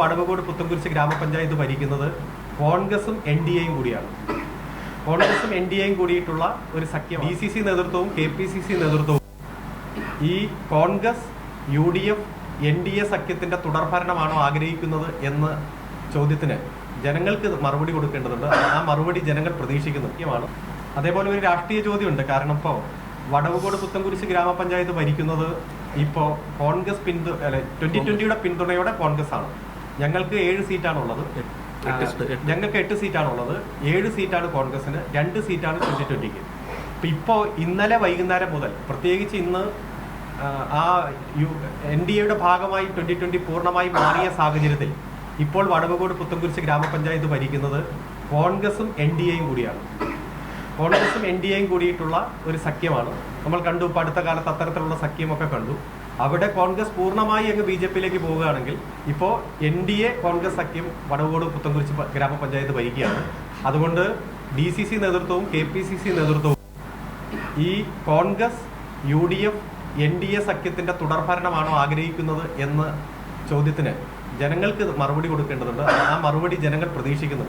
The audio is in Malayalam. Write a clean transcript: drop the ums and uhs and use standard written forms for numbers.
വടവകോട് പുത്തൻകുരിശ് ഗ്രാമപഞ്ചായത്ത് ഭരിക്കുന്നത് കോൺഗ്രസും NDAയും കൂടിയാണ്. കോൺഗ്രസും NDAയും കൂടിയിട്ടുള്ള ഒരു സഖ്യം. DCC നേതൃത്വവും KPCC നേതൃത്വവും ഈ കോൺഗ്രസ് UDF NDA സഖ്യത്തിന്റെ തുടർഭരണമാണോ ആഗ്രഹിക്കുന്നത് എന്ന ചോദ്യത്തിന് ജനങ്ങൾക്ക് മറുപടി കൊടുക്കേണ്ടതുണ്ട്. ആ മറുപടി ജനങ്ങൾ പ്രതീക്ഷിക്കുന്നതാണ്. അതേപോലെ ഒരു രാഷ്ട്രീയ ചോദ്യമുണ്ട്. കാരണം ഇപ്പോൾ വടവകോട് പുത്തൻകുരിശ് ഗ്രാമപഞ്ചായത്ത് ഭരിക്കുന്നത് ഇപ്പോൾ കോൺഗ്രസ് 2020യുടെ പിന്തുണയോടെ കോൺഗ്രസ് ആണ്. ഞങ്ങൾക്ക് 7 സീറ്റാണുള്ളത്. ഞങ്ങൾക്ക് 8 സീറ്റാണുള്ളത്. 7 സീറ്റാണ് കോൺഗ്രസിന്, 2 സീറ്റാണ് 2020ക്ക്. ഇപ്പോൾ ഇന്നലെ വൈകുന്നേരം മുതൽ, പ്രത്യേകിച്ച് ഇന്ന് NDAയുടെ ഭാഗമായി 2020 പൂർണ്ണമായി മാറിയ സാഹചര്യത്തിൽ ഇപ്പോൾ വടവകോട് പുത്തൻകുരിശ് ഗ്രാമപഞ്ചായത്ത് ഭരിക്കുന്നത് കോൺഗ്രസും NDAയും കൂടിയാണ്. കോൺഗ്രസും NDAയും കൂടിയിട്ടുള്ള ഒരു സഖ്യമാണ്. നമ്മൾ കണ്ടു, ഇപ്പോൾ അടുത്ത കാലത്ത് അത്തരത്തിലുള്ള സഖ്യമൊക്കെ കണ്ടു. അവിടെ കോൺഗ്രസ് പൂർണ്ണമായി അങ്ങ് BJPയിലേക്ക് പോവുകയാണെങ്കിൽ ഇപ്പോൾ NDA കോൺഗ്രസ് സഖ്യം വടവകോട് പുത്തൻകുരിശ് ഗ്രാമപഞ്ചായത്ത് ഭരിക്കുകയാണ്. അതുകൊണ്ട് DCC നേതൃത്വവും KPCC നേതൃത്വവും ഈ കോൺഗ്രസ് UDF NDA സഖ്യത്തിന്റെ തുടർഭരണമാണോ ആഗ്രഹിക്കുന്നത് എന്ന ചോദ്യത്തിന് ജനങ്ങൾക്ക് മറുപടി കൊടുക്കേണ്ടതുണ്ട്. ആ മറുപടി ജനങ്ങൾ പ്രതീക്ഷിക്കുന്നു.